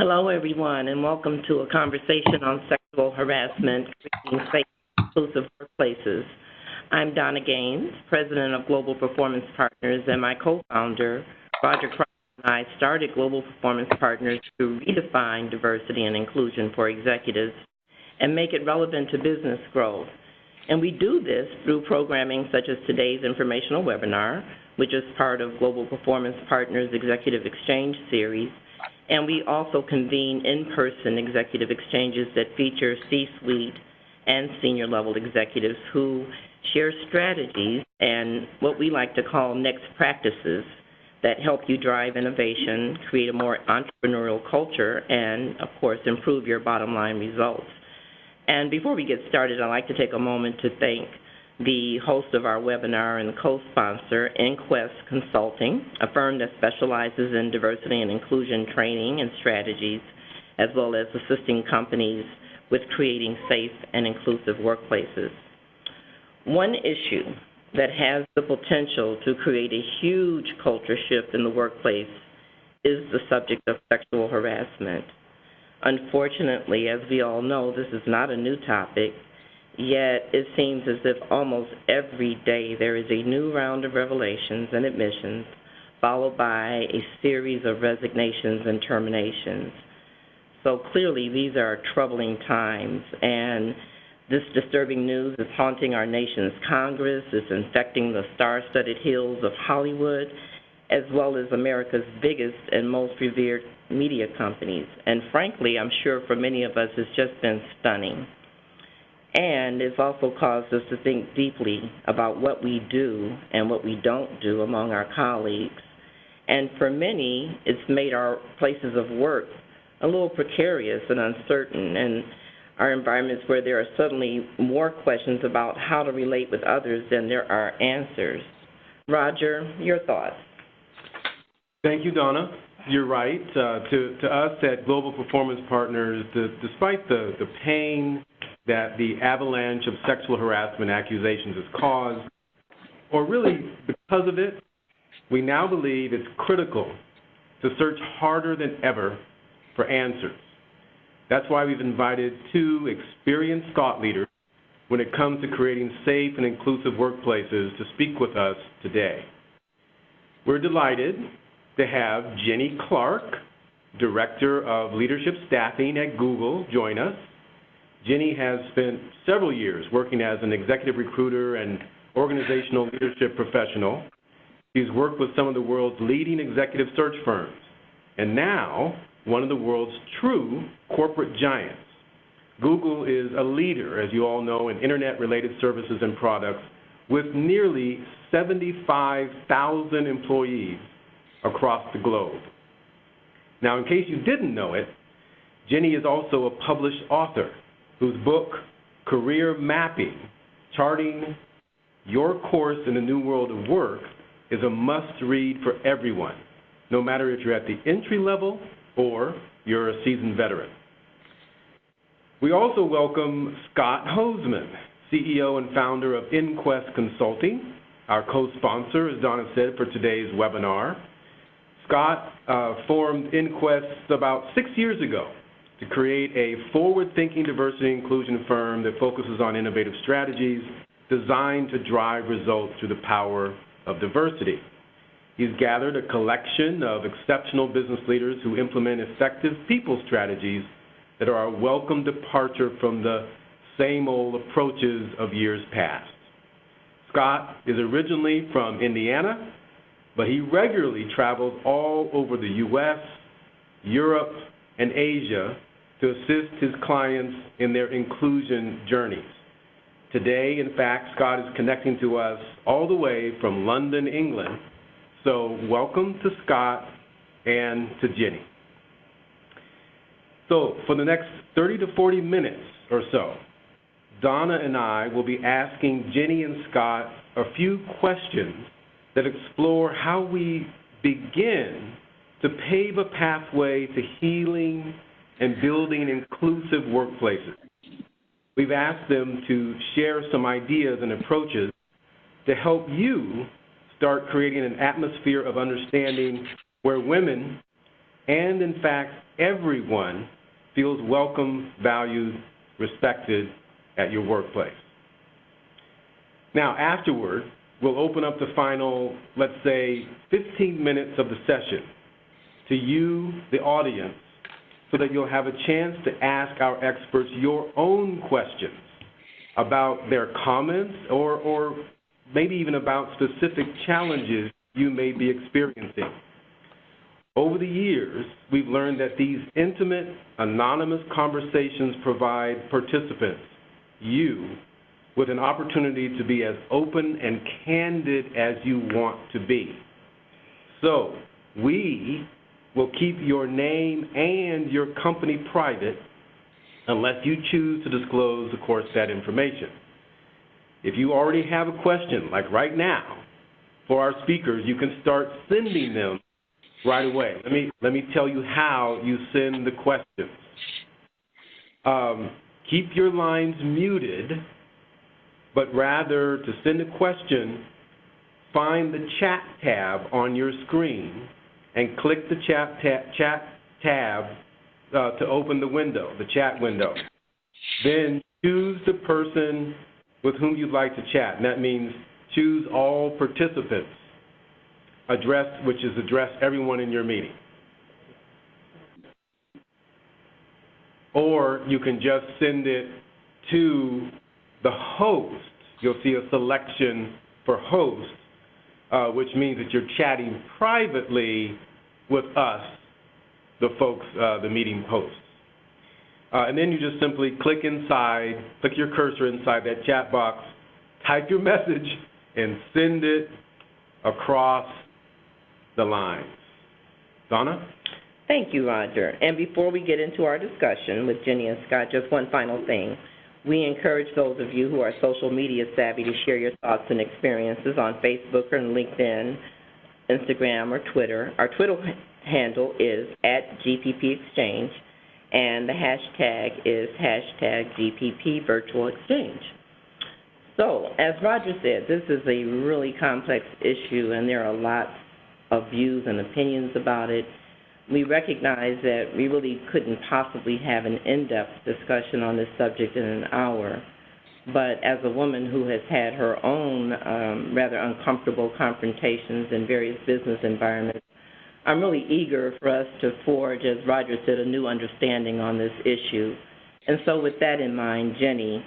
Hello, everyone, and welcome to a conversation on sexual harassment, creating safe, inclusive workplaces. I'm Donna Gaines, President of Global Performance Partners, and my co-founder, Roger Cross, and I started Global Performance Partners to redefine diversity and inclusion for executives and make it relevant to business growth. And we do this through programming such as today's informational webinar, which is part of Global Performance Partners Executive Exchange Series. And we also convene in-person executive exchanges that feature C-suite and senior-level executives who share strategies and what we like to call next practices that help you drive innovation, create a more entrepreneurial culture, and, of course, improve your bottom-line results. And before we get started, I'd like to take a moment to thank the host of our webinar and co-sponsor, Inquest Consulting, a firm that specializes in diversity and inclusion training and strategies, as well as assisting companies with creating safe and inclusive workplaces. One issue that has the potential to create a huge culture shift in the workplace is the subject of sexual harassment. Unfortunately, as we all know, this is not a new topic, yet it seems as if almost every day there is a new round of revelations and admissions, followed by a series of resignations and terminations. So clearly these are troubling times, and this disturbing news is haunting our nation's Congress, it's infecting the star-studded hills of Hollywood, as well as America's biggest and most revered media companies. And frankly, I'm sure for many of us it's just been stunning. And it's also caused us to think deeply about what we do and what we don't do among our colleagues. And for many, it's made our places of work a little precarious and uncertain, and our environments where there are suddenly more questions about how to relate with others than there are answers. Roger, your thoughts? Thank you, Donna. You're right. To us at Global Performance Partners, despite the pain that the avalanche of sexual harassment accusations has caused, or really because of it, we now believe it's critical to search harder than ever for answers. That's why we've invited two experienced thought leaders when it comes to creating safe and inclusive workplaces to speak with us today. We're delighted to have Jenny Clark, Director of Leadership Staffing at Google, join us. Jenny has spent several years working as an executive recruiter and organizational leadership professional. She's worked with some of the world's leading executive search firms, and now one of the world's true corporate giants. Google is a leader, as you all know, in internet-related services and products with nearly 75,000 employees across the globe. Now, in case you didn't know it, Jenny is also a published author whose book, Career Mapping, Charting Your Course in the New World of Work, is a must-read for everyone, no matter if you're at the entry level or you're a seasoned veteran. We also welcome Scott Hoseman, CEO and founder of Inquest Consulting, our co-sponsor, as Donna said, for today's webinar. Scott formed Inquest about 6 years ago to create a forward-thinking diversity and inclusion firm that focuses on innovative strategies designed to drive results through the power of diversity. He's gathered a collection of exceptional business leaders who implement effective people strategies that are a welcome departure from the same old approaches of years past. Scott is originally from Indiana, but he regularly travels all over the U.S., Europe, and Asia to assist his clients in their inclusion journeys. Today, in fact, Scott is connecting to us all the way from London, England. So welcome to Scott and to Jenny. So for the next 30 to 40 minutes or so, Donna and I will be asking Jenny and Scott a few questions that explore how we begin to pave a pathway to healing and building inclusive workplaces. We've asked them to share some ideas and approaches to help you start creating an atmosphere of understanding where women and in fact, everyone feels welcome, valued, respected at your workplace. Now, afterward, we'll open up the final, let's say, 15 minutes of the session to you, the audience, so that you'll have a chance to ask our experts your own questions about their comments or maybe even about specific challenges you may be experiencing. Over the years, we've learned that these intimate, anonymous conversations provide participants, you, with an opportunity to be as open and candid as you want to be. So, we will keep your name and your company private unless you choose to disclose, of course, that information. If you already have a question, like right now, for our speakers, you can start sending them right away. Let me tell you how you send the questions. Keep your lines muted, but rather to send a question, find the chat tab on your screen and click the chat tab to open the window, the chat window. Then choose the person with whom you'd like to chat, and that means choose all participants, which is address everyone in your meeting. Or you can just send it to the host. You'll see a selection for host, which means that you're chatting privately with us, the folks, the meeting hosts. And then you just simply click your cursor inside that chat box, type your message, and send it across the lines. Donna? Thank you, Roger. And before we get into our discussion with Jenny and Scott, just one final thing. We encourage those of you who are social media savvy to share your thoughts and experiences on Facebook or LinkedIn, Instagram, or Twitter. Our Twitter handle is @GPPExchange, and the hashtag is #GPPVirtualExchange. So, as Roger said, this is a really complex issue, and there are lots of views and opinions about it. We recognize that we really couldn't possibly have an in-depth discussion on this subject in an hour, but as a woman who has had her own rather uncomfortable confrontations in various business environments, I'm really eager for us to forge, as Roger said, a new understanding on this issue. And so with that in mind, Jenny,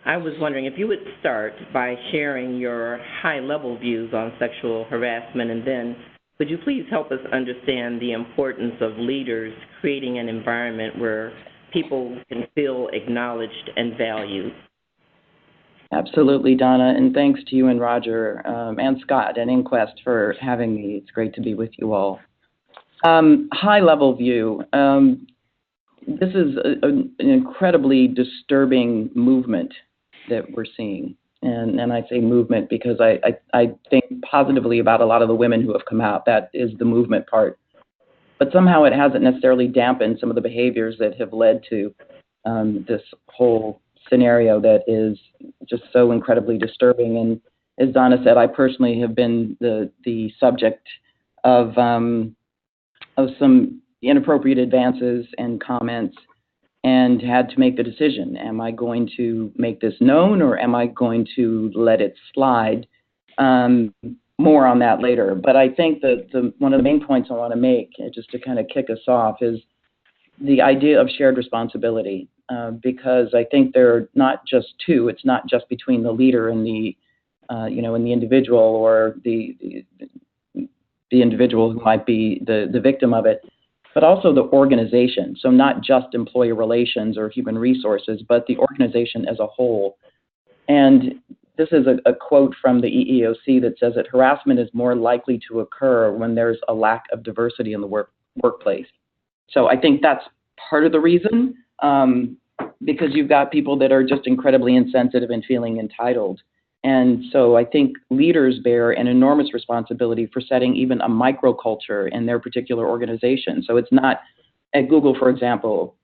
I was wondering if you would start by sharing your high-level views on sexual harassment, and then would you please help us understand the importance of leaders creating an environment where people can feel acknowledged and valued? Absolutely, Donna, and thanks to you and Roger and Scott and Inquest for having me. It's great to be with you all. High-level view. This is an incredibly disturbing movement that we're seeing. And I say movement because I think positively about a lot of the women who have come out. That is the movement part. But somehow it hasn't necessarily dampened some of the behaviors that have led to this whole scenario that is just so incredibly disturbing. And as Donna said, I personally have been the subject of some inappropriate advances and comments, and had to make the decision. Am I going to make this known, or am I going to let it slide? More on that later. But I think that one of the main points I want to make, just to kind of kick us off, is the idea of shared responsibility. Because I think they're not just two. It's not just between the leader and the individual, or the individual who might be the victim of it, but also the organization. So not just employee relations or human resources, but the organization as a whole. And this is a quote from the EEOC that says that harassment is more likely to occur when there's a lack of diversity in the workplace. So I think that's part of the reason, because you've got people that are just incredibly insensitive and feeling entitled. And so I think leaders bear an enormous responsibility for setting even a microculture in their particular organization. So it's not, at Google, for example,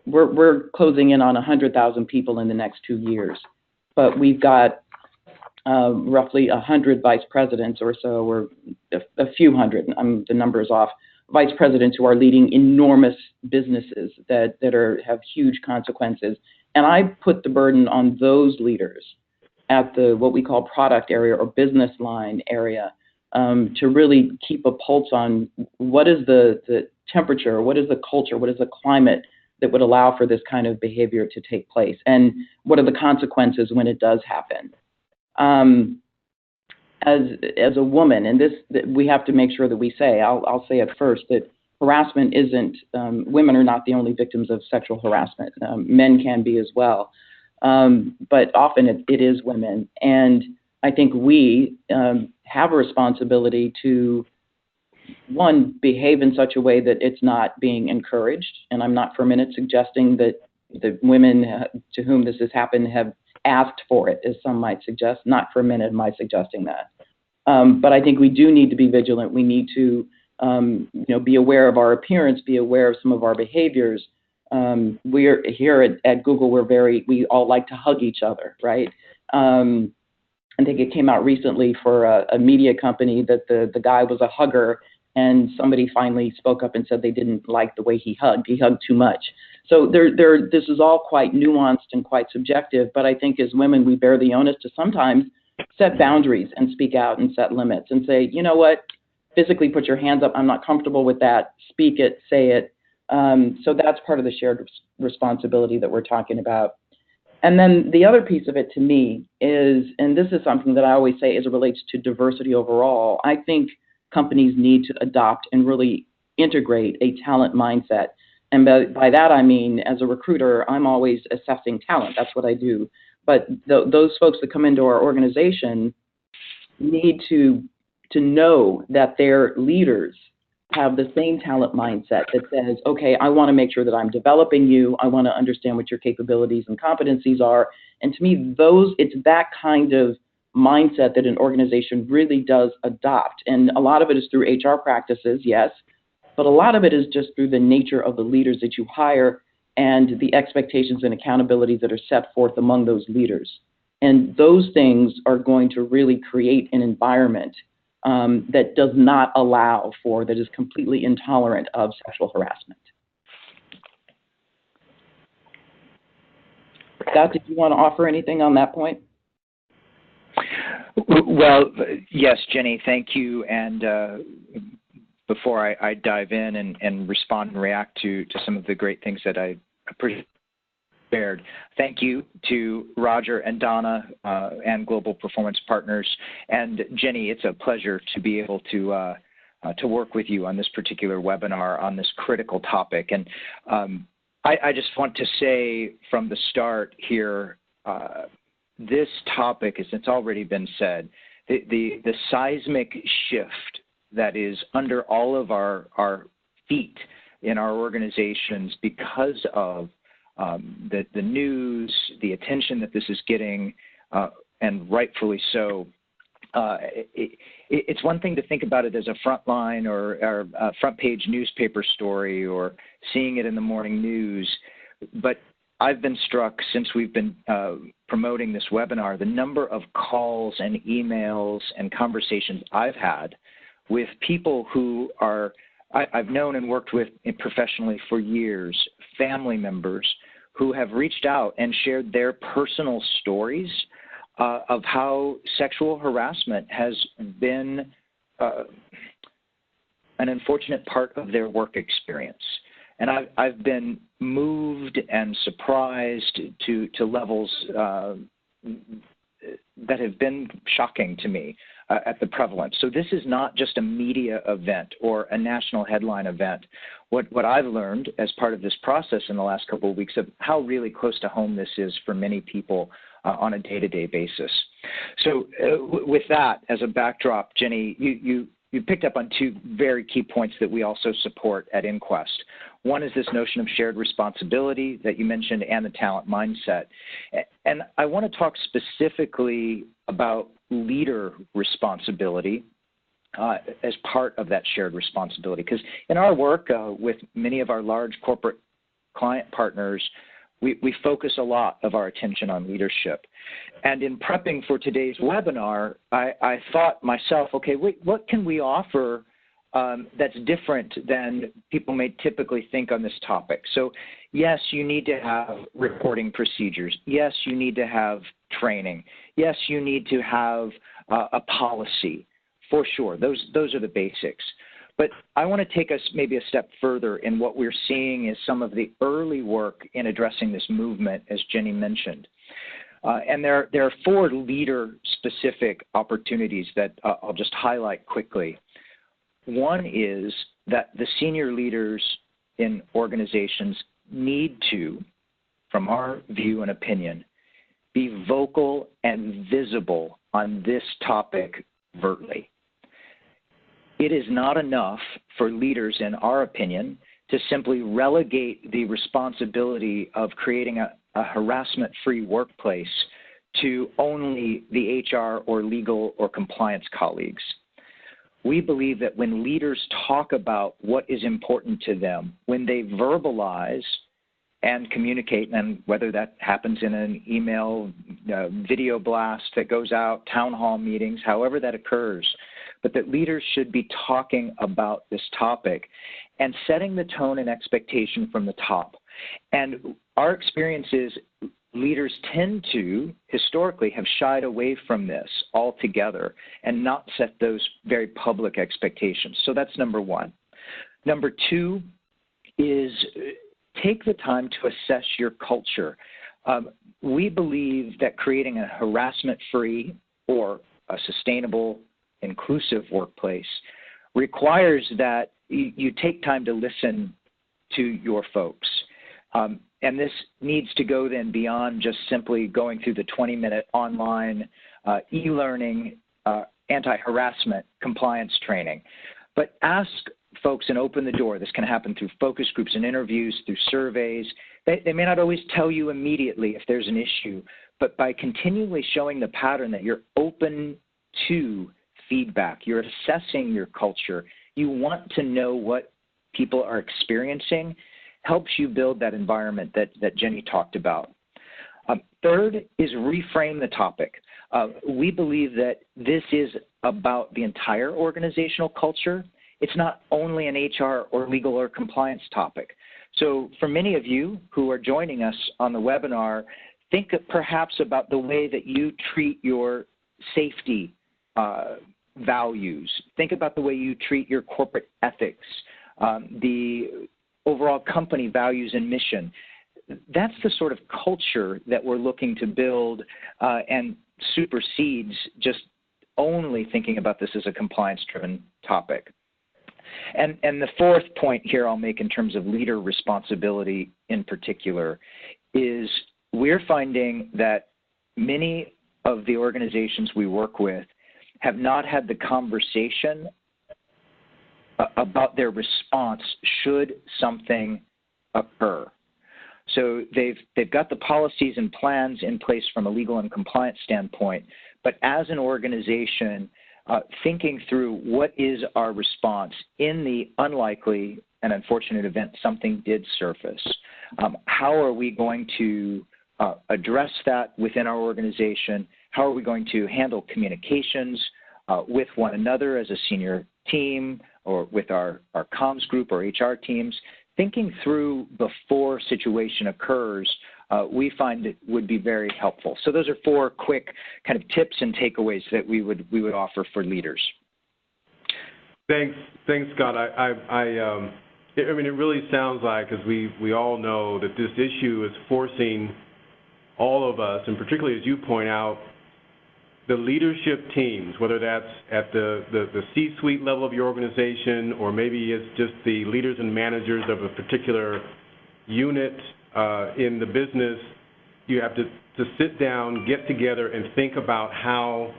we're closing in on 100,000 people in the next 2 years, but we've got roughly 100 vice presidents or so, or a few hundred, the number is off, vice presidents who are leading enormous businesses that have huge consequences. And I put the burden on those leaders at the what we call product area or business line area to really keep a pulse on what is the temperature, what is the culture, what is the climate that would allow for this kind of behavior to take place, and what are the consequences when it does happen. As a woman, and this we have to make sure that we say, I'll say it first, that harassment isn't, women are not the only victims of sexual harassment. Men can be as well. But often it is women. And I think we have a responsibility to, one, behave in such a way that it's not being encouraged. And I'm not for a minute suggesting that the women to whom this has happened have asked for it, as some might suggest. Not for a minute am I suggesting that. But I think we do need to be vigilant. We need to be aware of our appearance, be aware of some of our behaviors. We're here at Google, we all like to hug each other, right? I think it came out recently for a media company that the guy was a hugger, and somebody finally spoke up and said they didn't like the way he hugged. He hugged too much. So this is all quite nuanced and quite subjective, but I think as women, we bear the onus to sometimes set boundaries and speak out and set limits and say, you know what, physically put your hands up. I'm not comfortable with that. Speak it, say it. So that's part of the shared responsibility that we're talking about. And then the other piece of it to me is, and this is something that I always say as it relates to diversity overall, I think companies need to adopt and really integrate a talent mindset. And by that, I mean, as a recruiter, I'm always assessing talent. That's what I do. But those folks that come into our organization need to know that their leaders have the same talent mindset that says, okay, I want to make sure that I'm developing you. I want to understand what your capabilities and competencies are. And to me, it's that kind of mindset that an organization really does adopt. And a lot of it is through HR practices, yes, but a lot of it is just through the nature of the leaders that you hire and the expectations and accountabilities that are set forth among those leaders. And those things are going to really create an environment that does not allow for, that is completely intolerant of sexual harassment. Scott, did you want to offer anything on that point? Well, yes, Jenny, thank you. And before I dive in and respond and react to some of the great things that I appreciate, thank you to Roger and Donna and Global Performance Partners. And Jenny, it's a pleasure to be able to work with you on this particular webinar on this critical topic. And I just want to say from the start here, this topic, as it's already been said, the seismic shift that is under all of our feet in our organizations because of the news, the attention that this is getting, and rightfully so. It's one thing to think about it as a frontline or a front page newspaper story or seeing it in the morning news, but I've been struck since we've been promoting this webinar, the number of calls and emails and conversations I've had with people who I've known and worked with professionally for years, family members who have reached out and shared their personal stories of how sexual harassment has been an unfortunate part of their work experience. And I've been moved and surprised to levels that have been shocking to me at the prevalence. So this is not just a media event or a national headline event. What I've learned as part of this process in the last couple of weeks of how really close to home this is for many people on a day-to-day basis. So with that as a backdrop, Jenny, you picked up on two very key points that we also support at Inquest. One is this notion of shared responsibility that you mentioned and the talent mindset. And I want to talk specifically about leader responsibility as part of that shared responsibility. Because in our work with many of our large corporate client partners, we focus a lot of our attention on leadership. And in prepping for today's webinar, I thought myself, okay, what can we offer that's different than people may typically think on this topic. So yes, you need to have reporting procedures. Yes, you need to have training. Yes, you need to have a policy, for sure. Those are the basics. But I want to take us maybe a step further in what we're seeing is some of the early work in addressing this movement, as Jenny mentioned. And there are 4 leader-specific opportunities that I'll just highlight quickly. One is that the senior leaders in organizations need to, from our view and opinion, be vocal and visible on this topic overtly. It is not enough for leaders, in our opinion, to simply relegate the responsibility of creating a harassment-free workplace to only the HR or legal or compliance colleagues. We believe that when leaders talk about what is important to them, when they verbalize and communicate, and whether that happens in an email, video blast that goes out, town hall meetings, however that occurs, but that leaders should be talking about this topic and setting the tone and expectation from the top. And our experience is leaders tend to, historically, have shied away from this altogether and not set those very public expectations. So that's number one. Number 2 is take the time to assess your culture. We believe that creating a harassment-free or a sustainable, inclusive workplace requires that you take time to listen to your folks. And this needs to go then beyond just simply going through the 20-minute online e-learning anti-harassment compliance training. But ask folks and open the door. This can happen through focus groups and interviews, through surveys. They may not always tell you immediately if there's an issue, but by continually showing the pattern that you're open to feedback, you're assessing your culture, you want to know what people are experiencing, helps you build that environment that Jenny talked about. Third is reframe the topic. We believe that this is about the entire organizational culture. It's not only an HR or legal or compliance topic. So for many of you who are joining us on the webinar, think perhaps about the way that you treat your safety values. Think about the way you treat your corporate ethics, the overall company values and mission. That's the sort of culture that we're looking to build and supersedes just only thinking about this as a compliance-driven topic. And the 4th point here I'll make in terms of leader responsibility in particular is we're finding that many of the organizations we work with have not had the conversation about their response should something occur. So they've got the policies and plans in place from a legal and compliance standpoint, but as an organization, thinking through what is our response in the unlikely and unfortunate event something did surface. How are we going to address that within our organization? How are we going to handle communications with one another as a senior team or with our comms group or HR teams? Thinking through before situation occurs, we find it would be very helpful. So those are 4 quick kind of tips and takeaways that we would offer for leaders. Thanks, Scott. I mean, it really sounds like, as we all know, that this issue is forcing all of us, and particularly as you point out, the leadership teams, whether that's at the C-suite level of your organization or maybe it's just the leaders and managers of a particular unit in the business, you have to sit down, get together, and think about how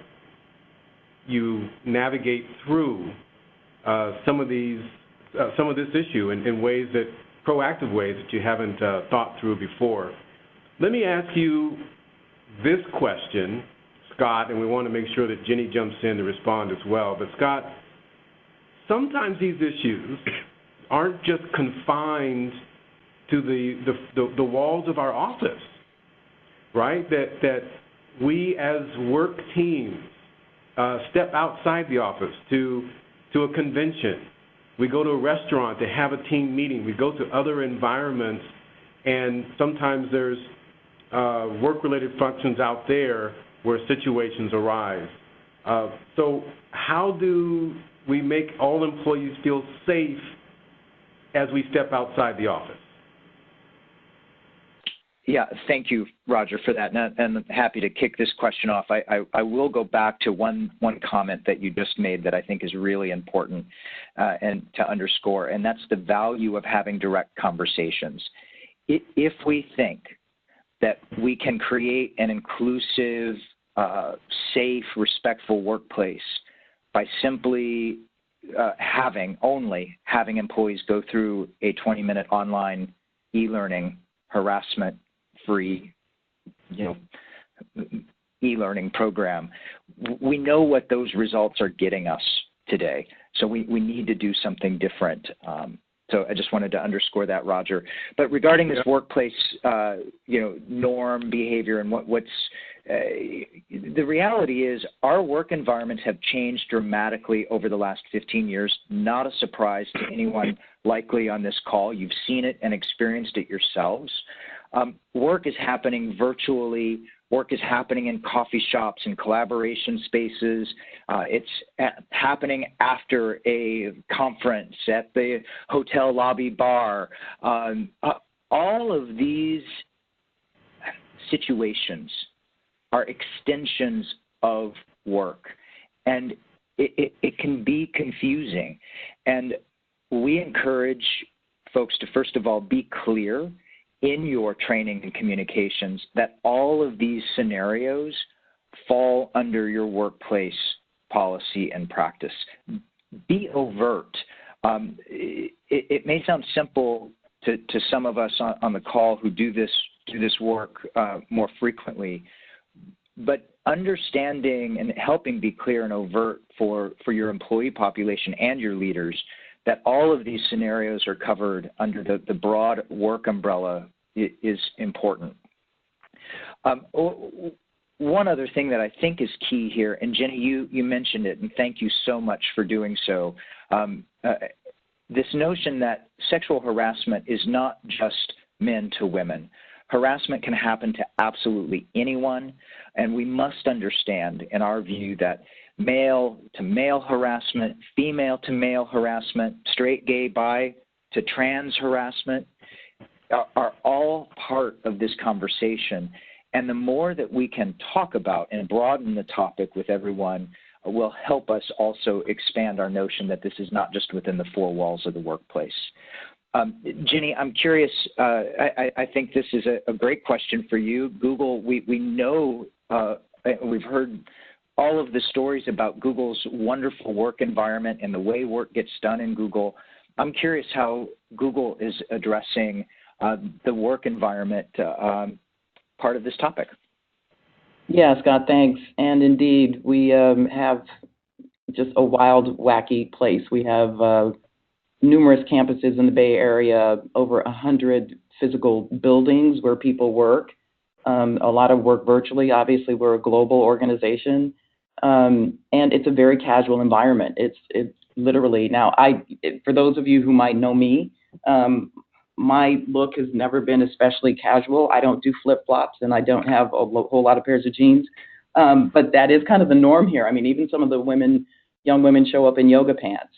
you navigate through some of this issue in ways that, proactive ways that you haven't thought through before. Let me ask you this question, Scott, and we want to make sure that Jenny jumps in to respond as well. But Scott, sometimes these issues aren't just confined to the walls of our office, right? That we as work teams step outside the office to a convention, We go to a restaurant to have a team meeting. We go to other environments, and sometimes there's work-related functions out there where situations arise. So how do we make all employees feel safe as we step outside the office? Yeah, thank you, Roger, for that, and I'm happy to kick this question off. I will go back to one comment that you just made that I think is really important and to underscore, and that's the value of having direct conversations. If we think that we can create an inclusive, safe, respectful workplace by simply having employees go through a 20-minute online e-learning harassment-free, e-learning program, we know what those results are getting us today. So we need to do something different. So I just wanted to underscore that, Roger. But regarding this workplace, norm, behavior, and what's the reality is our work environments have changed dramatically over the last 15 years. Not a surprise to anyone likely on this call. You've seen it and experienced it yourselves. Work is happening virtually. Work is happening in coffee shops and collaboration spaces. It's happening after a conference, at the hotel lobby bar. All of these situations are extensions of work, and it can be confusing. And we encourage folks to, first of all, be clear in your training and communications that all of these scenarios fall under your workplace policy and practice. Be overt. It may sound simple to some of us on the call who do this work more frequently, but understanding and helping be clear and overt for your employee population and your leaders that all of these scenarios are covered under the broad work umbrella is important. One other thing that I think is key here, and Jenny, you mentioned it, and thank you so much for doing so, this notion that sexual harassment is not just men to women. Harassment can happen to absolutely anyone, and we must understand, in our view, that male to male harassment, female to male harassment, straight, gay, bi to trans harassment are all part of this conversation. And the more that we can talk about and broaden the topic with everyone will help us also expand our notion that this is not just within the four walls of the workplace. Ginny, I'm curious, I think this is a great question for you. Google, we know, we've heard all of the stories about Google's wonderful work environment and the way work gets done in Google. I'm curious how Google is addressing the work environment part of this topic. Yeah, Scott, thanks. And indeed, we have just a wild, wacky place. We have numerous campuses in the Bay Area, over 100 physical buildings where people work, a lot of work virtually. Obviously, we're a global organization, and it's a very casual environment. It's literally, now, for those of you who might know me, my look has never been especially casual. I don't do flip-flops, and I don't have a whole lot of pairs of jeans, but that is kind of the norm here. I mean, even some of the young women show up in yoga pants.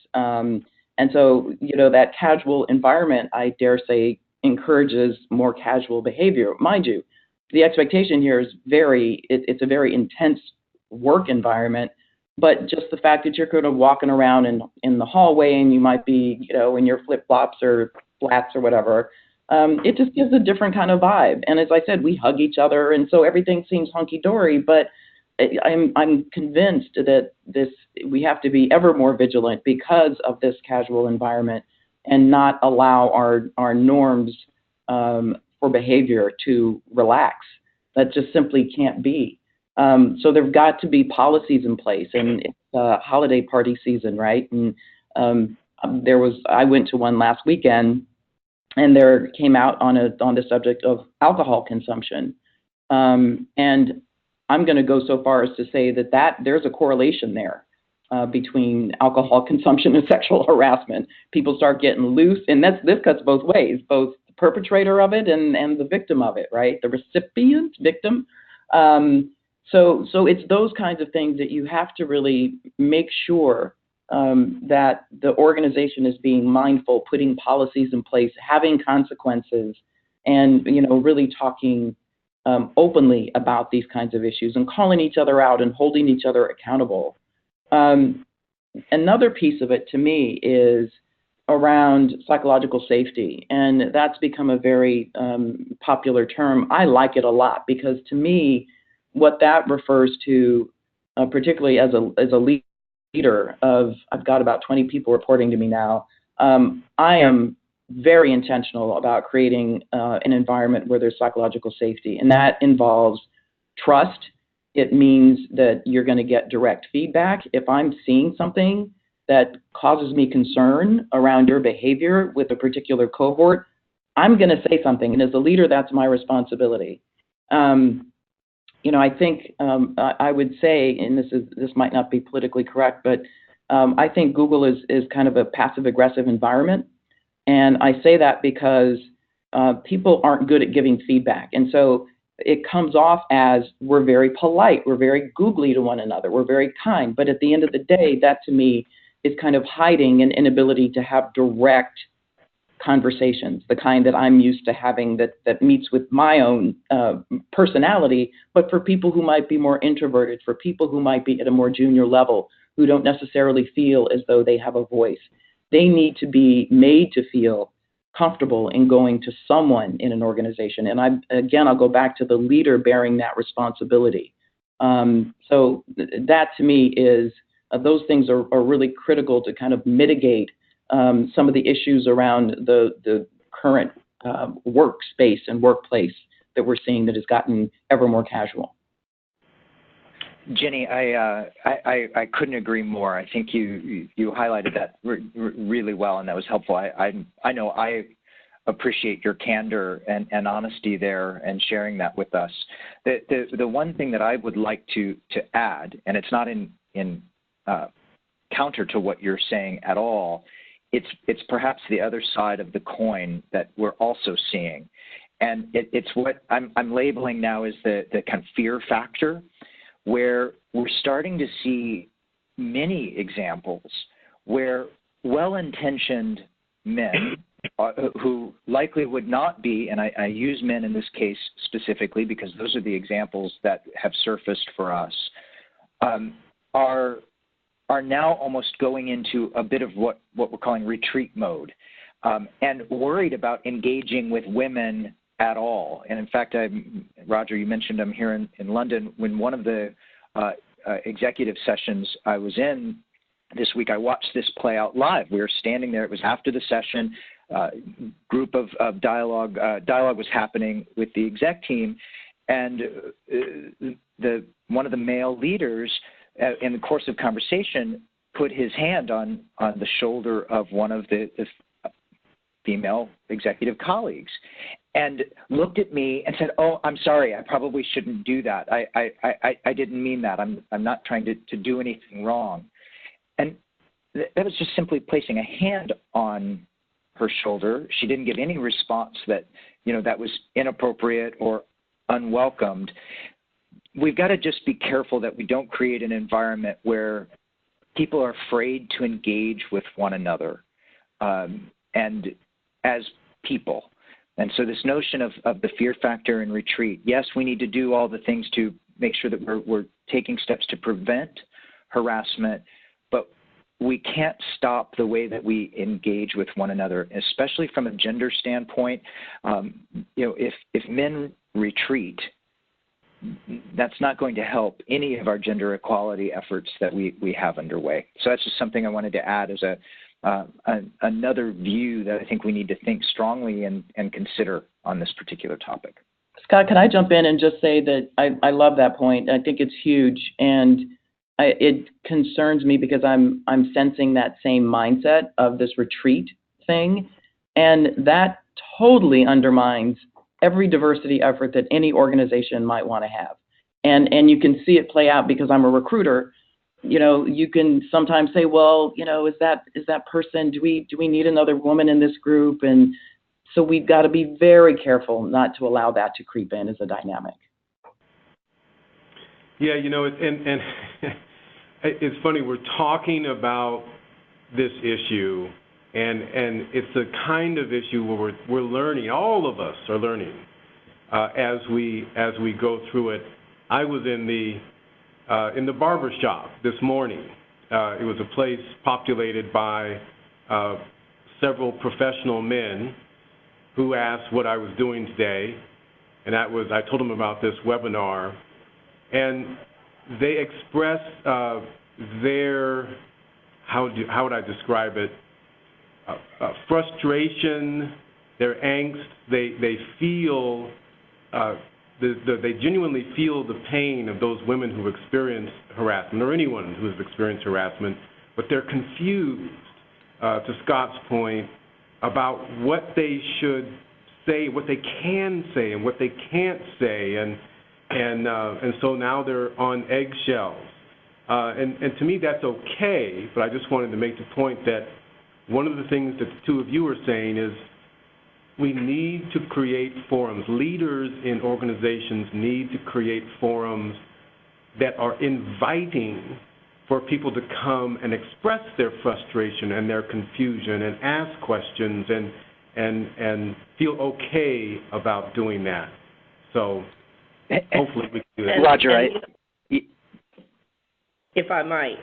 And so, that casual environment, I dare say, encourages more casual behavior. Mind you, the expectation here is it's a very intense work environment, but just the fact that you're kind of walking around in the hallway and you might be, in your flip-flops or flats or whatever, it just gives a different kind of vibe. And as I said, we hug each other, and so everything seems hunky-dory, but I'm convinced that we have to be ever more vigilant because of this casual environment and not allow our norms for behavior to relax. That just simply can't be. So there've got to be policies in place, and it's holiday party season, right? And I went to one last weekend, and there came out on the subject of alcohol consumption, and I'm going to go so far as to say that there's a correlation there. between alcohol consumption and sexual harassment. People start getting loose, and this cuts both ways, both the perpetrator of it and the victim of it, right? The recipient, victim. So it's those kinds of things that you have to really make sure that the organization is being mindful, putting policies in place, having consequences, and really talking openly about these kinds of issues and calling each other out and holding each other accountable. Another piece of it to me is around psychological safety, and that's become a very popular term. I like it a lot because to me, what that refers to, particularly as a leader of, I've got about 20 people reporting to me now, I am very intentional about creating an environment where there's psychological safety, and that involves trust. It means that you're going to get direct feedback. If I'm seeing something that causes me concern around your behavior with a particular cohort, I'm going to say something, and as a leader, that's my responsibility. I think I would say, and this might not be politically correct, but I think Google is kind of a passive-aggressive environment. And I say that because people aren't good at giving feedback. And so it comes off as we're very polite, we're very googly to one another, we're very kind. But at the end of the day, that to me is kind of hiding an inability to have direct conversations, the kind that I'm used to having that meets with my own personality, but for people who might be more introverted, for people who might be at a more junior level, who don't necessarily feel as though they have a voice. They need to be made to feel comfortable in going to someone in an organization. And I'll go back to the leader bearing that responsibility. So that to me is, those things are really critical to kind of mitigate some of the issues around the current workspace and workplace that we're seeing that has gotten ever more casual. Jenny, I couldn't agree more. I think you highlighted that really well, and that was helpful. I know I appreciate your candor and honesty there and sharing that with us. The one thing that I would like to add, and it's not in counter to what you're saying at all, it's perhaps the other side of the coin that we're also seeing, and it's what I'm labeling now as the kind of fear factor, where we're starting to see many examples where well-intentioned men who likely would not be, and I use men in this case specifically because those are the examples that have surfaced for us, are now almost going into a bit of what we're calling retreat mode, and worried about engaging with women at all. And in fact, Roger, you mentioned I'm here in London. When one of the executive sessions I was in this week, I watched this play out live. We were standing there. It was after the session. Group of dialogue was happening with the exec team, and one of the male leaders in the course of conversation put his hand on the shoulder of one of the female executive colleagues and looked at me and said, "Oh, I'm sorry, I probably shouldn't do that. I didn't mean that. I'm not trying to do anything wrong." And that was just simply placing a hand on her shoulder. She didn't give any response that was inappropriate or unwelcomed. We've got to just be careful that we don't create an environment where people are afraid to engage with one another and as people. And so this notion of the fear factor and retreat, yes, we need to do all the things to make sure that we're taking steps to prevent harassment, but we can't stop the way that we engage with one another, especially from a gender standpoint. If men retreat, that's not going to help any of our gender equality efforts that we have underway. So that's just something I wanted to add as another view that I think we need to think strongly and consider on this particular topic. Scott, can I jump in and just say that I love that point. I think it's huge, and it concerns me because I'm sensing that same mindset of this retreat thing, and that totally undermines every diversity effort that any organization might want to have. And you can see it play out because I'm a recruiter. you can sometimes say, well, is that person, do we need another woman in this group? And so we've got to be very careful not to allow that to creep in as a dynamic. Yeah, and it's funny, we're talking about this issue, and it's a kind of issue where we're learning, all of us are learning as we go through it. I was in the barber shop this morning. It was a place populated by several professional men who asked what I was doing today, and I told them about this webinar, and they expressed their, how would I describe it, frustration, their angst. They feel, they genuinely feel the pain of those women who experience harassment, or anyone who has experienced harassment, but they're confused, to Scott's point, about what they should say, what they can say, and what they can't say, and so now they're on eggshells. And to me, that's okay, but I just wanted to make the point that one of the things that the two of you are saying is we need to create forums. Leaders in organizations need to create forums that are inviting for people to come and express their frustration and their confusion and ask questions and feel okay about doing that. So hopefully we can do that. Roger, if I might,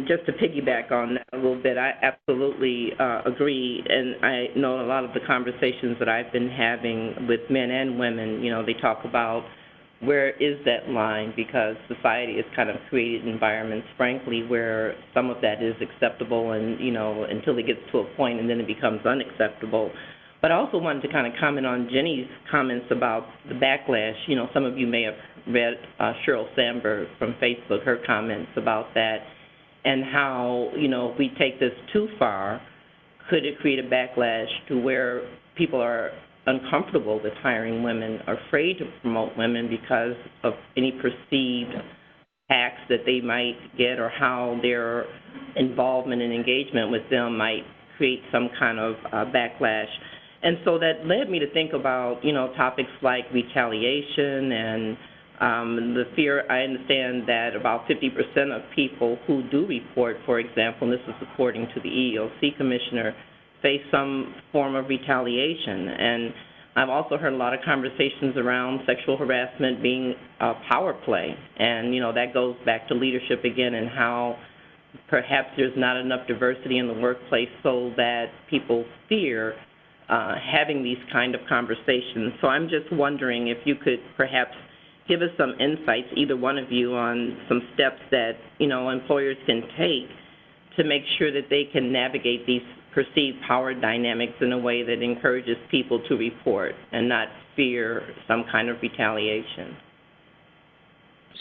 just to piggyback on that a little bit, I absolutely agree, and I know a lot of the conversations that I've been having with men and women, they talk about where is that line, because society has kind of created environments, frankly, where some of that is acceptable and, until it gets to a point and then it becomes unacceptable. But I also wanted to kind of comment on Jenny's comments about the backlash. Some of you may have read Sheryl Sandberg from Facebook, her comments about that, and how, if we take this too far, could it create a backlash to where people are uncomfortable with hiring women, are afraid to promote women because of any perceived attacks that they might get, or how their involvement and engagement with them might create some kind of backlash. And so that led me to think about, topics like retaliation and the fear. I understand that about 50% of people who do report, for example, and this is according to the EEOC commissioner, face some form of retaliation. And I've also heard a lot of conversations around sexual harassment being a power play. And, that goes back to leadership again, and how perhaps there's not enough diversity in the workplace so that people fear having these kind of conversations. So I'm just wondering if you could perhaps give us some insights, either one of you, on some steps that, employers can take to make sure that they can navigate these perceived power dynamics in a way that encourages people to report and not fear some kind of retaliation.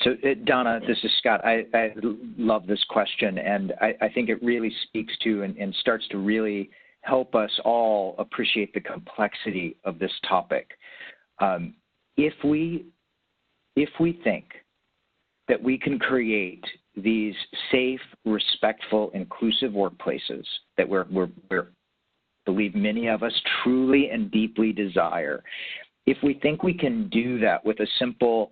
So, Donna, this is Scott. I love this question, and I think it really speaks to and starts to really help us all appreciate the complexity of this topic. If we think that we can create these safe, respectful, inclusive workplaces that we're believe many of us truly and deeply desire, if we think we can do that with a simple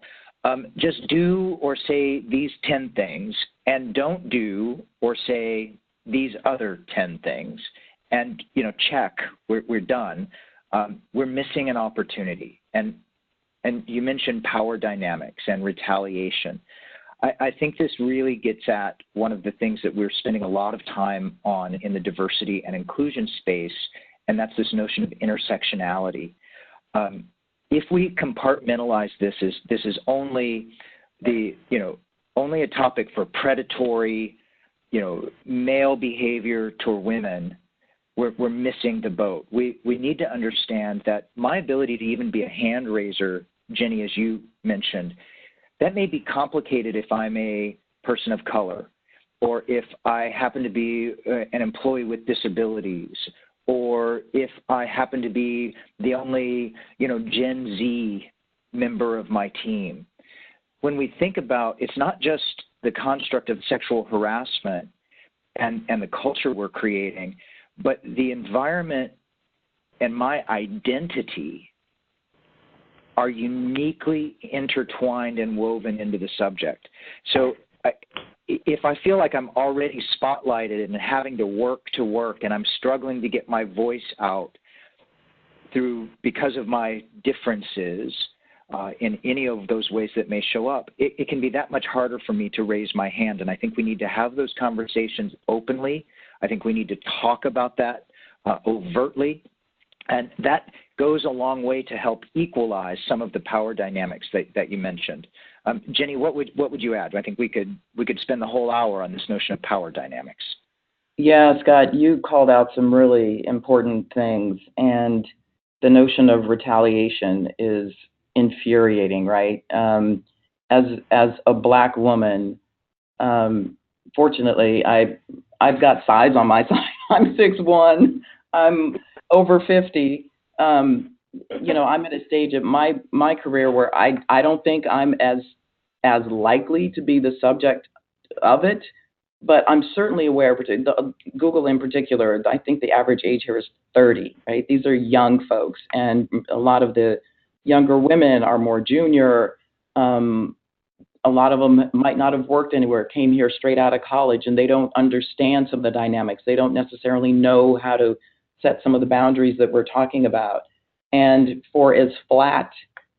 just do or say these 10 things and don't do or say these other 10 things, and, check, we're done, we're missing an opportunity. And you mentioned power dynamics and retaliation. I think this really gets at one of the things that we're spending a lot of time on in the diversity and inclusion space, and that's this notion of intersectionality. If we compartmentalize this is only only a topic for predatory, male behavior toward women, we're missing the boat. We need to understand that my ability to even be a hand raiser, Jenny, as you mentioned, that may be complicated if I'm a person of color, or if I happen to be an employee with disabilities, or if I happen to be the only, Gen Z member of my team. When we think about, it's not just the construct of sexual harassment and the culture we're creating, but the environment and my identity are uniquely intertwined and woven into the subject. So if I feel like I'm already spotlighted and having to work, and I'm struggling to get my voice out because of my differences in any of those ways that may show up, it can be that much harder for me to raise my hand. And I think we need to have those conversations openly. I think we need to talk about that overtly. And that goes a long way to help equalize some of the power dynamics that you mentioned. Jenny, what would you add? I think we could spend the whole hour on this notion of power dynamics. Yeah, Scott, you called out some really important things, and the notion of retaliation is infuriating, right? As a Black woman, fortunately, I've got size on my side. I'm 6'1". I'm over 50. I'm at a stage of my career where I don't think I'm as likely to be the subject of it, but I'm certainly aware, Google in particular, I think the average age here is 30, right? These are young folks, and a lot of the younger women are more junior. A lot of them might not have worked anywhere, came here straight out of college, and they don't understand some of the dynamics. They don't necessarily know how to set some of the boundaries that we're talking about. And for as flat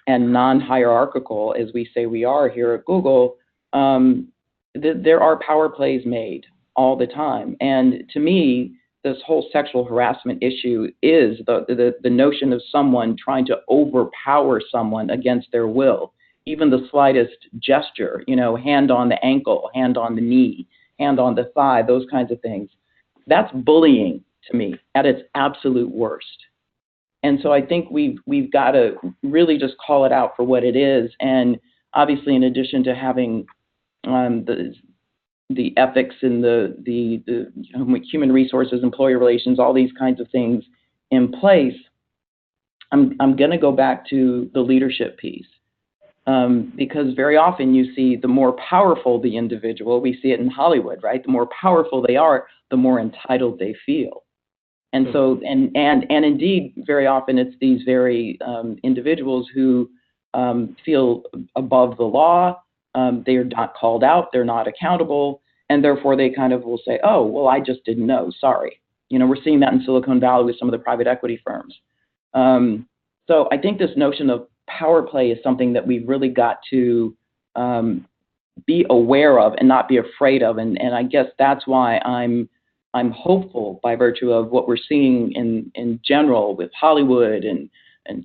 and non-hierarchical as we say we are here at Google, there are power plays made all the time. And to me, this whole sexual harassment issue is the notion of someone trying to overpower someone against their will. Even the slightest gesture, hand on the ankle, hand on the knee, hand on the thigh, those kinds of things. That's bullying to me at its absolute worst. And so I think we've got to really just call it out for what it is. And obviously, in addition to having the ethics and the human resources, employee relations, all these kinds of things in place, I'm going to go back to the leadership piece. Because very often you see the more powerful the individual, we see it in Hollywood, right? The more powerful they are, the more entitled they feel. And so, and indeed, very often it's these very individuals who feel above the law. They are not called out. They're not accountable. And therefore, they kind of will say, oh, well, I just didn't know. Sorry. We're seeing that in Silicon Valley with some of the private equity firms. So I think this notion of power play is something that we've really got to be aware of and not be afraid of. And I guess that's why I'm hopeful by virtue of what we're seeing in general with Hollywood and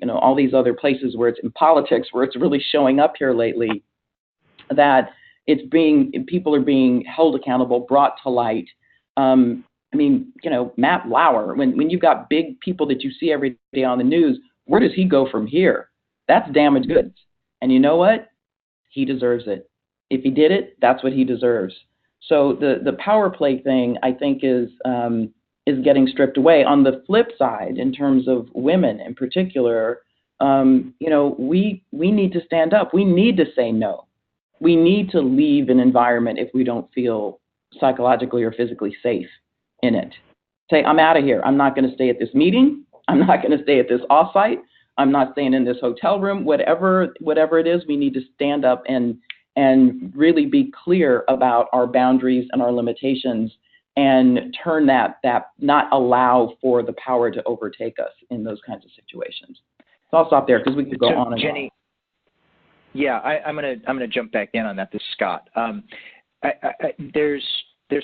all these other places where it's in politics, where it's really showing up here lately, that people are being held accountable, brought to light. Matt Lauer, when you've got big people that you see every day on the news, where does he go from here? That's damaged goods. And you know what? He deserves it. If he did it, that's what he deserves. So the power play thing, I think, is getting stripped away. On the flip side, in terms of women in particular, we need to stand up. We need to say no. We need to leave an environment if we don't feel psychologically or physically safe in it. Say, I'm out of here. I'm not going to stay at this meeting. I'm not going to stay at this offsite. I'm not staying in this hotel room. Whatever it is, we need to stand up and really be clear about our boundaries and our limitations, and turn that not allow for the power to overtake us in those kinds of situations. So I'll stop there because we could go on and Jenny, on. Yeah, I'm gonna jump back in on that. This is Scott. There's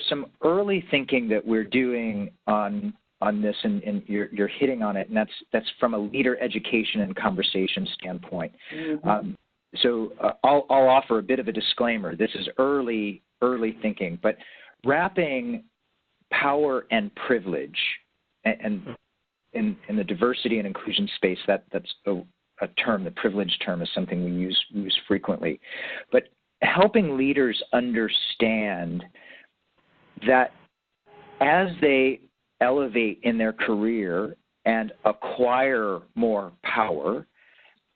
some early thinking that we're doing on this, and you're hitting on it, and that's from a leader education and conversation standpoint. Mm-hmm. So I'll offer a bit of a disclaimer. This is early thinking, but wrapping power and privilege, and in the diversity and inclusion space, that's a term. The privilege term is something we use frequently, but helping leaders understand that as they elevate in their career and acquire more power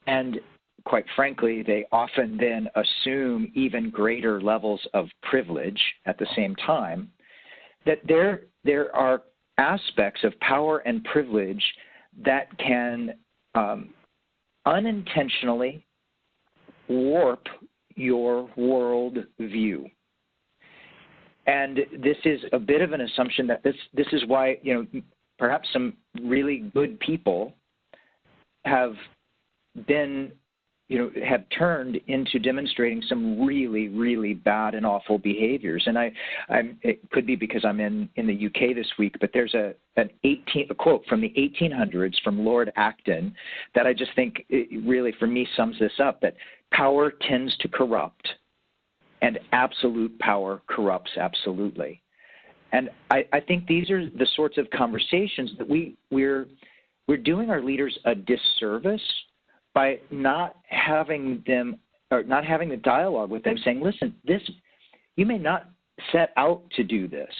and quite frankly, they often then assume even greater levels of privilege at the same time, that there are aspects of power and privilege that can unintentionally warp your world view. And this is a bit of an assumption that this is why, perhaps some really good people have been, have turned into demonstrating some really, really bad and awful behaviors. And it could be because I'm in the UK this week, but there's a quote from the 1800s from Lord Acton that I just think really, for me, sums this up, that power tends to corrupt, and absolute power corrupts absolutely. And I think these are the sorts of conversations that we're doing our leaders a disservice by not having them, or not having the dialogue with them, saying, listen, you may not set out to do this.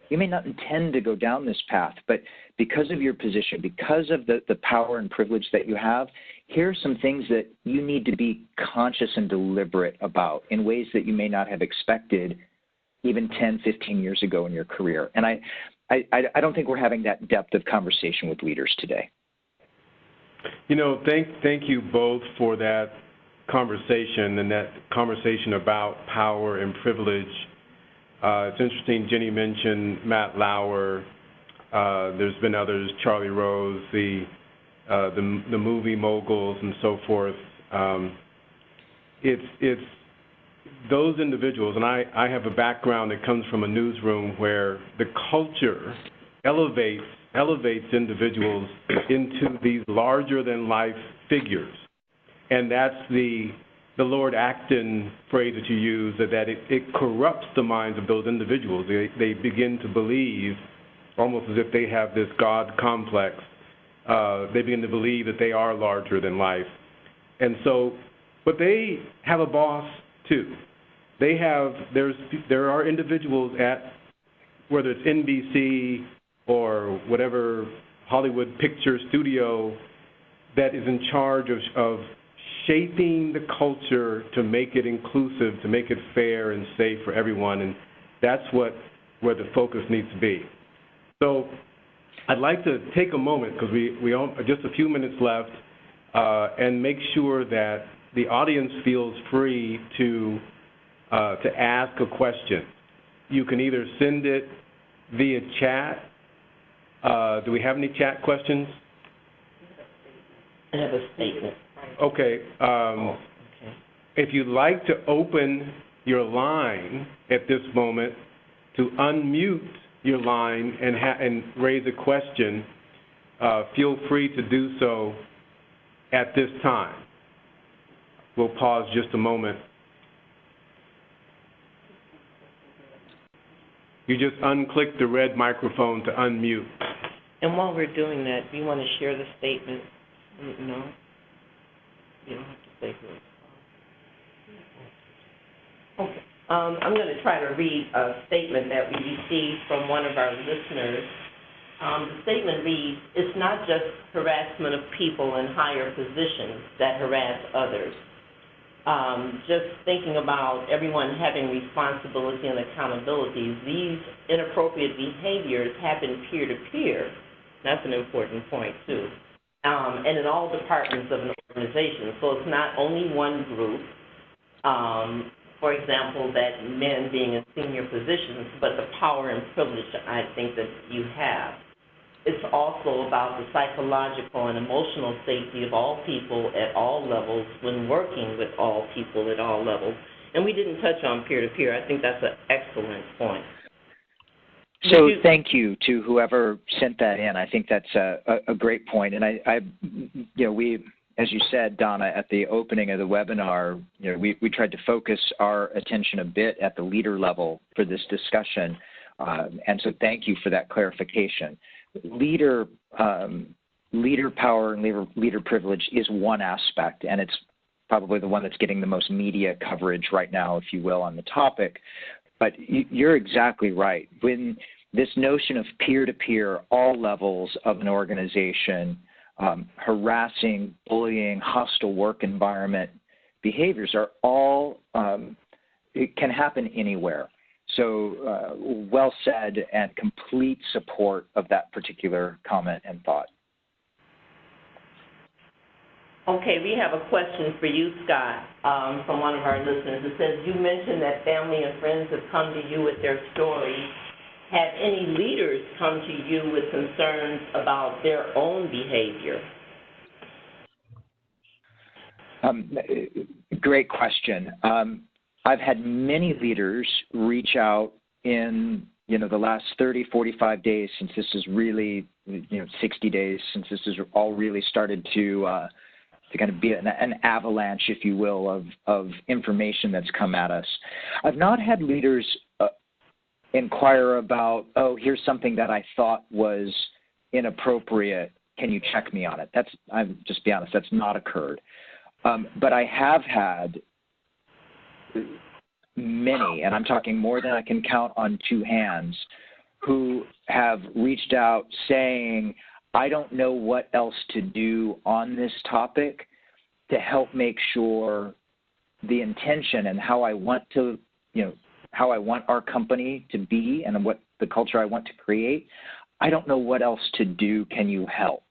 You may not intend to go down this path, but because of your position, because of the power and privilege that you have, here are some things that you need to be conscious and deliberate about in ways that you may not have expected even 10, 15 years ago in your career. And I don't think we're having that depth of conversation with leaders today. Thank you both for that conversation and that conversation about power and privilege. It's interesting, Jenny mentioned Matt Lauer. There's been others, Charlie Rose, the movie moguls and so forth. It's those individuals, and I have a background that comes from a newsroom where the culture elevates individuals into these larger-than-life figures. And that's the Lord Acton phrase that you use, that it corrupts the minds of those individuals. They begin to believe, almost as if they have this God complex. They begin to believe that they are larger than life. And so, but they have a boss too. There are individuals at, whether it's NBC or whatever Hollywood picture studio, that is in charge of shaping the culture to make it inclusive, to make it fair and safe for everyone, and that's where the focus needs to be. So I'd like to take a moment, because we just a few minutes left, and make sure that the audience feels free to ask a question. You can either send it via chat. Do we have any chat questions? I have a statement. Okay. If you'd like to open your line at this moment, to unmute your line and raise a question, feel free to do so at this time. We'll pause just a moment. You just unclick the red microphone to unmute. And while we're doing that, do you want to share the statement? No? You don't have to say who it's from. Okay. I'm going to try to read a statement that we received from one of our listeners. The statement reads, "It's not just harassment of people in higher positions that harass others. Just thinking about everyone having responsibility and accountability, these inappropriate behaviors happen peer-to-peer." That's an important point, too. And in all departments of an organization. So it's not only one group, for example, that men being in senior positions, but the power and privilege I think that you have. It's also about the psychological and emotional safety of all people at all levels when working with all people at all levels. And we didn't touch on peer-to-peer. I think that's an excellent point. So thank you to whoever sent that in. I think that's a great point. And we, as you said, Donna, at the opening of the webinar, we tried to focus our attention a bit at the leader level for this discussion. And so thank you for that clarification. Leader power and leader privilege is one aspect, and it's probably the one that's getting the most media coverage right now, if you will, on the topic. But you're exactly right. When this notion of peer-to-peer, all levels of an organization, harassing, bullying, hostile work environment behaviors are all, it can happen anywhere. So well said, and complete support of that particular comment and thought. Okay, we have a question for you, Scott, from one of our listeners. It says, you mentioned that family and friends have come to you with their stories. Have any leaders come to you with concerns about their own behavior? Great question. I've had many leaders reach out in the last 30, 45 days since this is really 60 days since this has all really started to kind of be an avalanche, if you will, of information that's come at us. I've not had leaders inquire about, oh, here's something that I thought was inappropriate. Can you check me on it? I'm just be honest, that's not occurred. But I have had many, and I'm talking more than I can count on two hands, who have reached out saying, I don't know what else to do on this topic to help make sure the intention and how I want to, how I want our company to be and what the culture I want to create, I don't know what else to do. Can you help?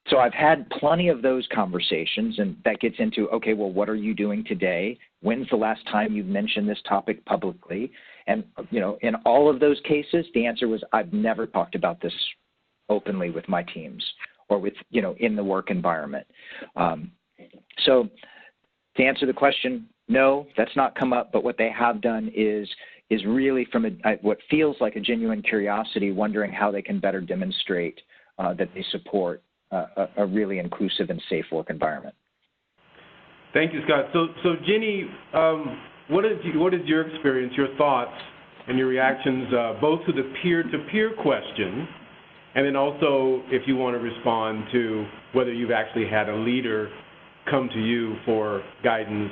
So I've had plenty of those conversations, and that gets into, okay, well, what are you doing today? When's the last time you've mentioned this topic publicly? And, in all of those cases, the answer was, I've never talked about this openly with my teams or with, in the work environment. So to answer the question, no, that's not come up, but what they have done is really from what feels like a genuine curiosity, wondering how they can better demonstrate that they support a really inclusive and safe work environment. Thank you, Scott. So Jenny, what is your experience, your thoughts, and your reactions both to the peer-to-peer question, and then also if you want to respond to whether you've actually had a leader come to you for guidance,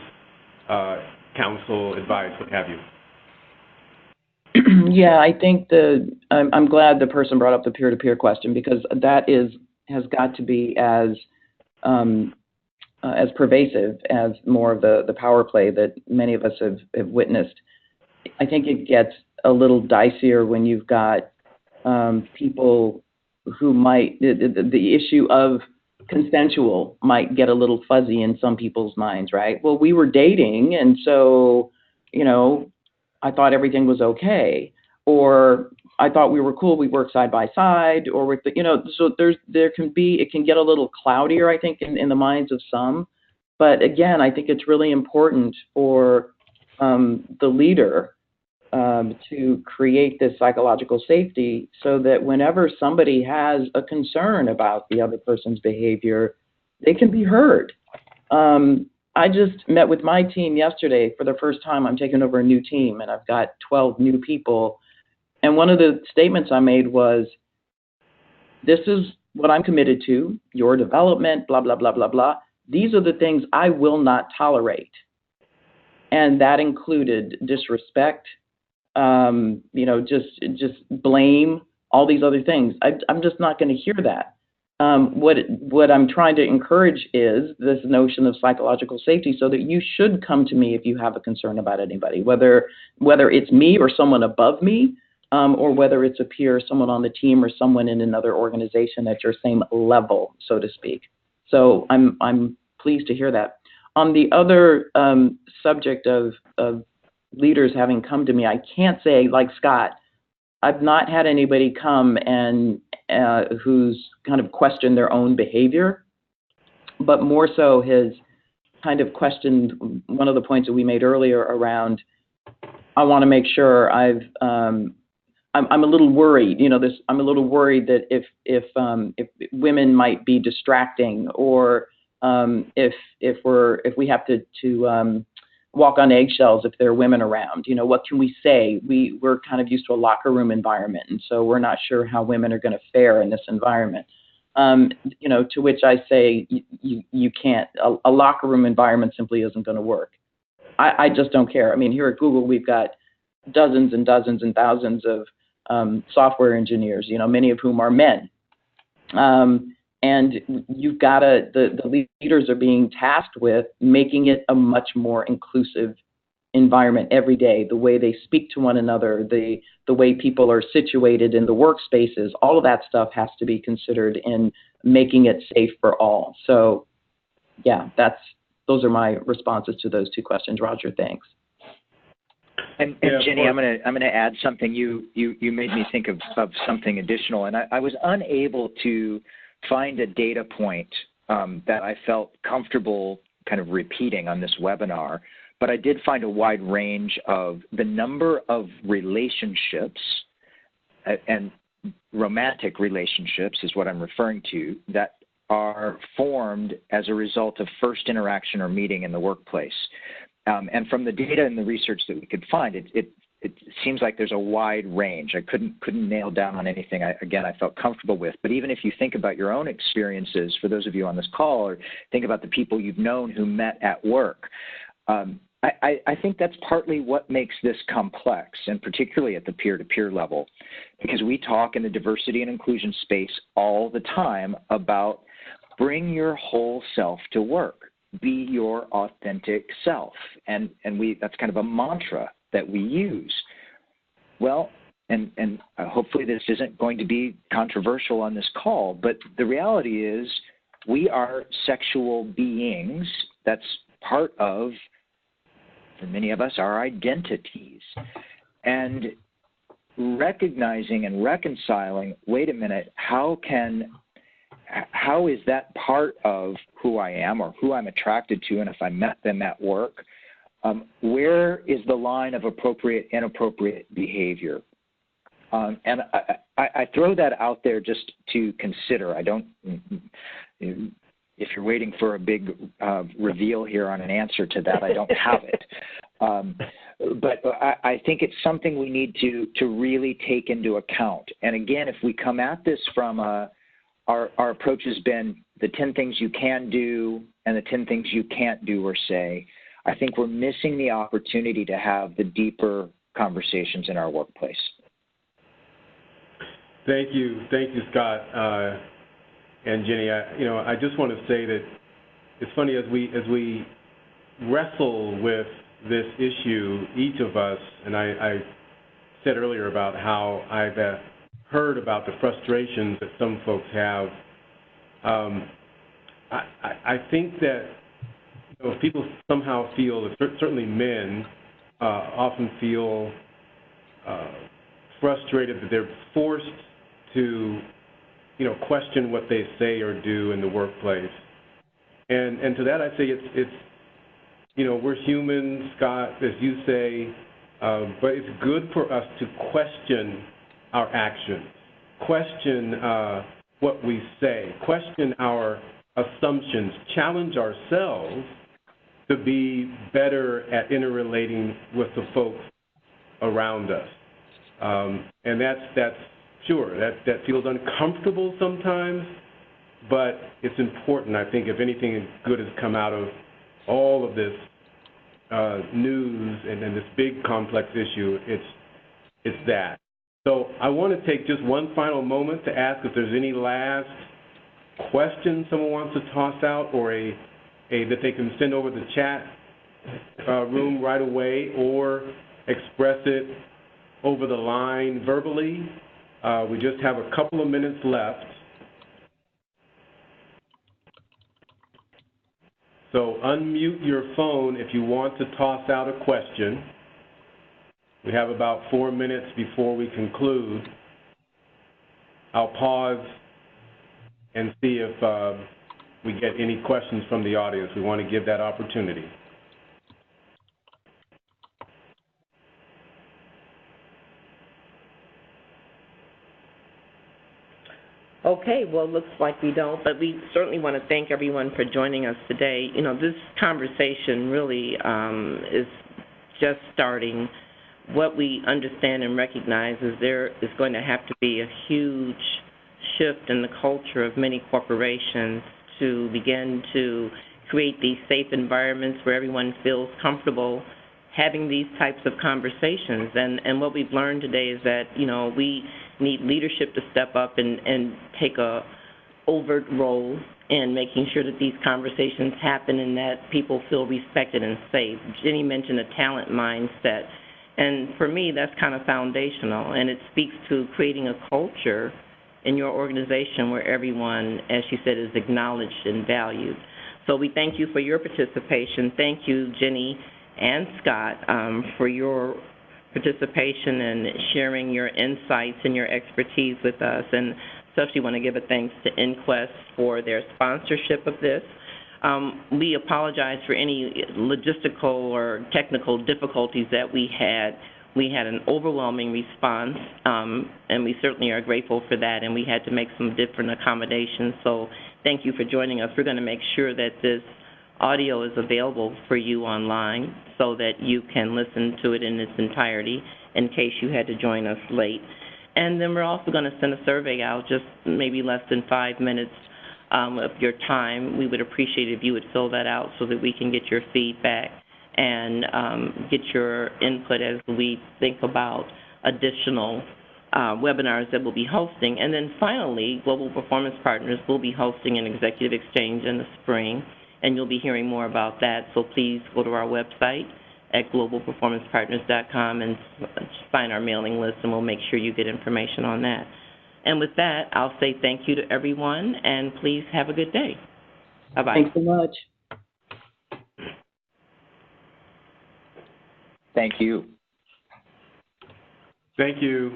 counsel, advice, what have you? Yeah, I think I'm glad the person brought up the peer-to-peer question, because that has got to be as pervasive as more of the power play that many of us have witnessed. I think it gets a little dicier when you've got people who might, the issue of consensual might get a little fuzzy in some people's minds, right? Well, we were dating, and so, I thought everything was okay, or I thought we were cool, we worked side by side, or with so it can get a little cloudier, I think, in the minds of some. But again, I think it's really important for the leader to create this psychological safety so that whenever somebody has a concern about the other person's behavior, they can be heard. I just met with my team yesterday for the first time. I'm taking over a new team, and I've got 12 new people. And one of the statements I made was, this is what I'm committed to, your development, blah, blah, blah, blah, blah. These are the things I will not tolerate. And that included disrespect, just blame, all these other things. I'm just not going to hear that. What I'm trying to encourage is this notion of psychological safety, so that you should come to me if you have a concern about anybody, whether it's me or someone above me, or whether it's a peer, someone on the team, or someone in another organization at your same level, so to speak. So I'm pleased to hear that. On the other subject of leaders having come to me, I can't say, like Scott, I've not had anybody come and who's kind of questioned their own behavior, but more so has kind of questioned one of the points that we made earlier around, I want to make sure I'm a little worried, I'm a little worried that if women might be distracting, or if we have to walk on eggshells if there are women around, what can we say? We're kind of used to a locker room environment, and so we're not sure how women are going to fare in this environment. To which I say, you can't. A locker room environment simply isn't going to work. I just don't care. I mean, here at Google, we've got dozens and dozens and thousands of software engineers, many of whom are men. And you've got to, the leaders are being tasked with making it a much more inclusive environment every day, the way they speak to one another, the way people are situated in the workspaces, all of that stuff has to be considered in making it safe for all. So, yeah, those are my responses to those two questions. Roger, thanks. And Jenny, I'm gonna add something. You made me think of something additional, and I was unable to find a data point that I felt comfortable kind of repeating on this webinar. But I did find a wide range of the number of relationships, and romantic relationships is what I'm referring to, that are formed as a result of first interaction or meeting in the workplace. And from the data and the research that we could find, it seems like there's a wide range. I couldn't nail down on anything, I felt comfortable with. But even if you think about your own experiences, for those of you on this call, or think about the people you've known who met at work, I think that's partly what makes this complex, and particularly at the peer-to-peer level, because we talk in the diversity and inclusion space all the time about bring your whole self to work, be your authentic self, and that's kind of a mantra that we use. Well, and hopefully this isn't going to be controversial on this call, but the reality is we are sexual beings. That's part of, for many of us, our identities. And recognizing and reconciling, wait a minute, how is that part of who I am or who I'm attracted to, and if I met them at work, where is the line of appropriate, inappropriate behavior? And I throw that out there just to consider. I don't, if you're waiting for a big reveal here on an answer to that, I don't have it. But I think it's something we need to really take into account. And again, if we come at this from our approach has been the 10 things you can do and the 10 things you can't do or say, I think we're missing the opportunity to have the deeper conversations in our workplace. Thank you, Scott and Jenny. I just want to say that it's funny as we wrestle with this issue, each of us, and I said earlier about how I've heard about the frustrations that some folks have. I think that people somehow feel, certainly men, often feel frustrated that they're forced to, question what they say or do in the workplace. And to that I say it's we're human, Scott, as you say, but it's good for us to question our actions, question what we say, question our assumptions, challenge ourselves to be better at interrelating with the folks around us. And that's sure, that feels uncomfortable sometimes, but it's important. I think if anything good has come out of all of this news and this big complex issue, it's that. So I want to take just one final moment to ask if there's any last question someone wants to toss out, or that they can send over the chat room right away, or express it over the line verbally. We just have a couple of minutes left. So unmute your phone if you want to toss out a question. We have about 4 minutes before we conclude. I'll pause and see if we get any questions from the audience. We want to give that opportunity. Okay, well, looks like we don't, but we certainly want to thank everyone for joining us today. This conversation really is just starting. What we understand and recognize is there is going to have to be a huge shift in the culture of many corporations to begin to create these safe environments where everyone feels comfortable having these types of conversations. And what we've learned today is that, we need leadership to step up and take a overt role in making sure that these conversations happen and that people feel respected and safe. Jenny mentioned a talent mindset, and for me, that's kind of foundational, and it speaks to creating a culture in your organization where everyone, as she said, is acknowledged and valued. So we thank you for your participation. Thank you, Jenny and Scott, for your participation and sharing your insights and your expertise with us. And especially want to give a thanks to Inquest for their sponsorship of this. We apologize for any logistical or technical difficulties that we had. We had an overwhelming response, and we certainly are grateful for that, and we had to make some different accommodations. So thank you for joining us. We're going to make sure that this audio is available for you online so that you can listen to it in its entirety in case you had to join us late. And then we're also going to send a survey out, just maybe less than 5 minutes of your time. We would appreciate if you would fill that out so that we can get your feedback and get your input as we think about additional webinars that we'll be hosting. And then finally, Global Performance Partners will be hosting an executive exchange in the spring, and you'll be hearing more about that. So please go to our website at globalperformancepartners.com and sign our mailing list, and we'll make sure you get information on that. And with that, I'll say thank you to everyone, and please have a good day. Bye-bye. Thanks so much. Thank you. Thank you.